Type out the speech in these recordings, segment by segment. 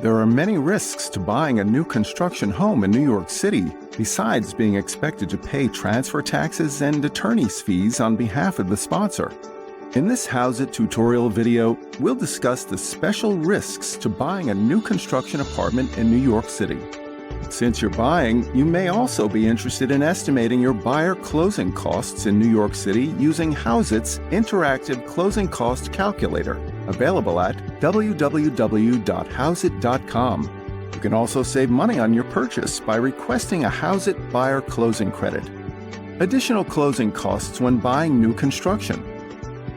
There are many risks to buying a new construction home in New York City, besides being expected to pay transfer taxes and attorney's fees on behalf of the sponsor. In this Hauseit tutorial video, we'll discuss the special risks to buying a new construction apartment in New York City. Since you're buying, you may also be interested in estimating your buyer closing costs in New York City using Hauseit's interactive closing cost calculator, available at www.hauseit.com. You can also save money on your purchase by requesting a Hauseit buyer closing credit. Additional closing costs when buying new construction.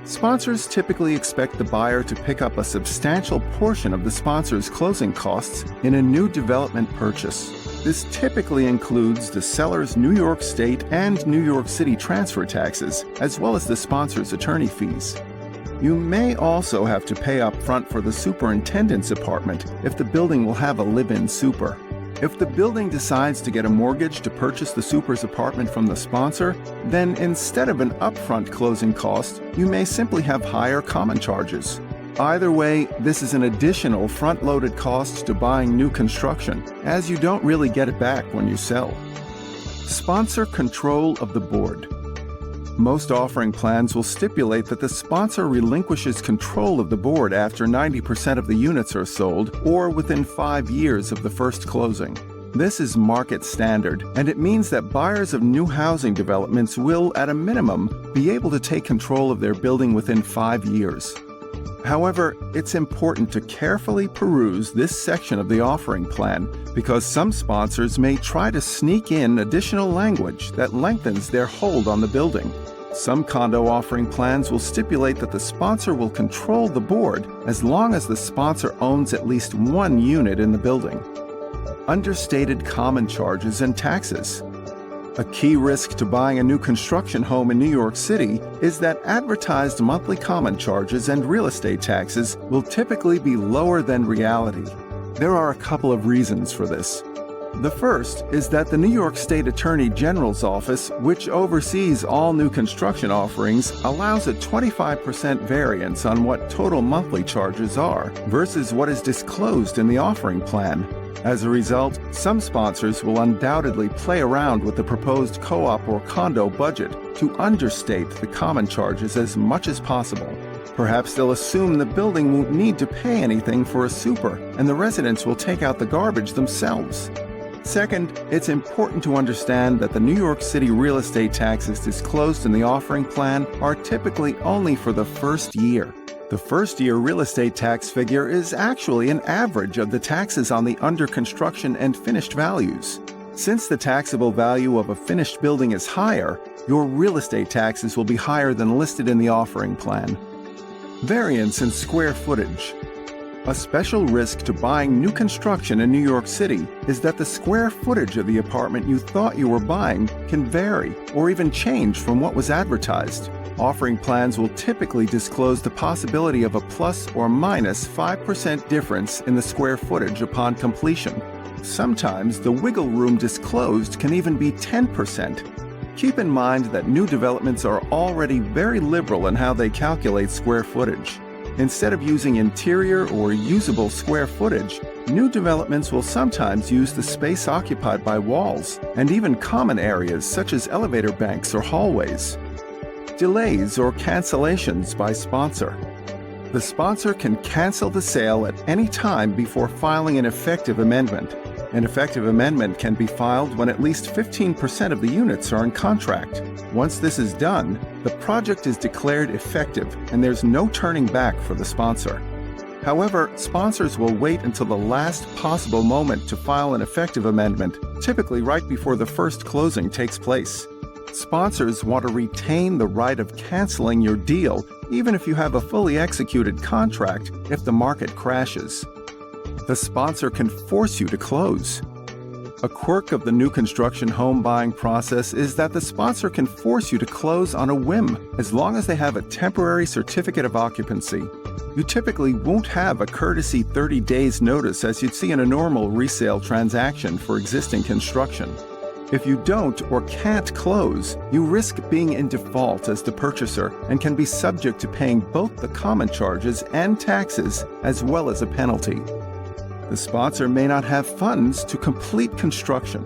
Sponsors typically expect the buyer to pick up a substantial portion of the sponsor's closing costs in a new development purchase. This typically includes the seller's New York State and New York City transfer taxes, as well as the sponsor's attorney fees. You may also have to pay up front for the superintendent's apartment if the building will have a live-in super. If the building decides to get a mortgage to purchase the super's apartment from the sponsor, then instead of an upfront closing cost, you may simply have higher common charges. Either way, this is an additional front-loaded cost to buying new construction, as you don't really get it back when you sell. Sponsor control of the board. Most offering plans will stipulate that the sponsor relinquishes control of the board after 90% of the units are sold or within 5 years of the first closing. This is market standard, and it means that buyers of new housing developments will, at a minimum, be able to take control of their building within 5 years. However, it's important to carefully peruse this section of the offering plan because some sponsors may try to sneak in additional language that lengthens their hold on the building. Some condo offering plans will stipulate that the sponsor will control the board as long as the sponsor owns at least one unit in the building. Understated common charges and taxes. A key risk to buying a new construction home in New York City is that advertised monthly common charges and real estate taxes will typically be lower than reality. There are a couple of reasons for this. The first is that the New York State Attorney General's office, which oversees all new construction offerings, allows a 25% variance on what total monthly charges are versus what is disclosed in the offering plan. As a result, some sponsors will undoubtedly play around with the proposed co-op or condo budget to understate the common charges as much as possible. Perhaps they'll assume the building won't need to pay anything for a super, and the residents will take out the garbage themselves. Second, it's important to understand that the New York City real estate taxes disclosed in the offering plan are typically only for the first year. The first-year real estate tax figure is actually an average of the taxes on the under construction and finished values. Since the taxable value of a finished building is higher, your real estate taxes will be higher than listed in the offering plan. Variance in square footage. A special risk to buying new construction in New York City is that the square footage of the apartment you thought you were buying can vary or even change from what was advertised. Offering plans will typically disclose the possibility of a plus or minus 5% difference in the square footage upon completion. Sometimes the wiggle room disclosed can even be 10%. Keep in mind that new developments are already very liberal in how they calculate square footage. Instead of using interior or usable square footage, new developments will sometimes use the space occupied by walls and even common areas such as elevator banks or hallways. Delays or cancellations by sponsor. The sponsor can cancel the sale at any time before filing an effective amendment. An effective amendment can be filed when at least 15% of the units are in contract. Once this is done, the project is declared effective and there's no turning back for the sponsor. However, sponsors will wait until the last possible moment to file an effective amendment, typically right before the first closing takes place. Sponsors want to retain the right of canceling your deal, even if you have a fully executed contract, if the market crashes. The sponsor can force you to close. A quirk of the new construction home buying process is that the sponsor can force you to close on a whim, as long as they have a temporary certificate of occupancy. You typically won't have a courtesy 30 days notice as you'd see in a normal resale transaction for existing construction. If you don't or can't close, you risk being in default as the purchaser and can be subject to paying both the common charges and taxes as well as a penalty. The sponsor may not have funds to complete construction.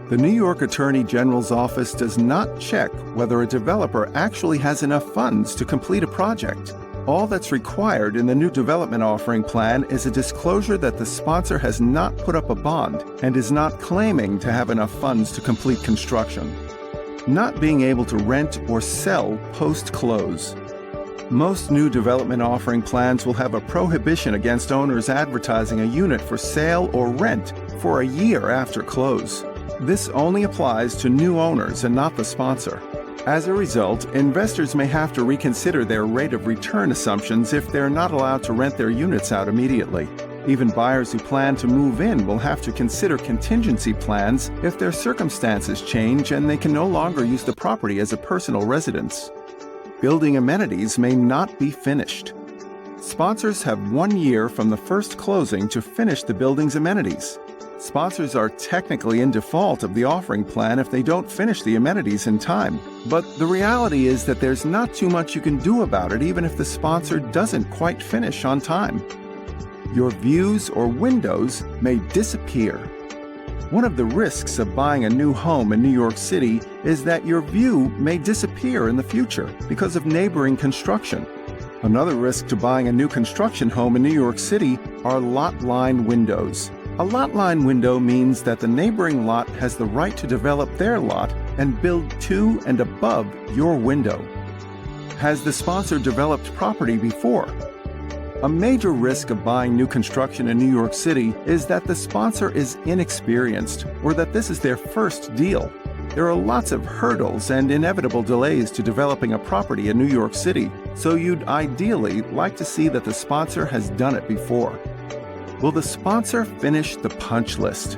The New York Attorney General's office does not check whether a developer actually has enough funds to complete a project. All that's required in the new development offering plan is a disclosure that the sponsor has not put up a bond and is not claiming to have enough funds to complete construction. Not being able to rent or sell post-close. Most new development offering plans will have a prohibition against owners advertising a unit for sale or rent for a year after close. This only applies to new owners and not the sponsor. As a result, investors may have to reconsider their rate of return assumptions if they're not allowed to rent their units out immediately. Even buyers who plan to move in will have to consider contingency plans if their circumstances change and they can no longer use the property as a personal residence. Building amenities may not be finished. Sponsors have 1 year from the first closing to finish the building's amenities. Sponsors are technically in default of the offering plan if they don't finish the amenities in time. But the reality is that there's not too much you can do about it even if the sponsor doesn't quite finish on time. Your views or windows may disappear. One of the risks of buying a new home in New York City is that your view may disappear in the future because of neighboring construction. Another risk to buying a new construction home in New York City are lot line windows. A lot line window means that the neighboring lot has the right to develop their lot and build to and above your window. Has the sponsor developed property before? A major risk of buying new construction in New York City is that the sponsor is inexperienced or that this is their first deal. There are lots of hurdles and inevitable delays to developing a property in New York City, so you'd ideally like to see that the sponsor has done it before. Will the sponsor finish the punch list?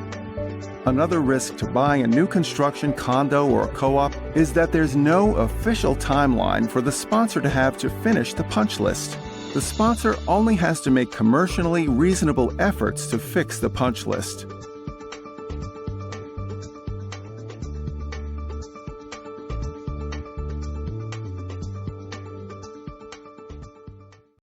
Another risk to buying a new construction condo or a co-op is that there's no official timeline for the sponsor to have to finish the punch list. The sponsor only has to make commercially reasonable efforts to fix the punch list.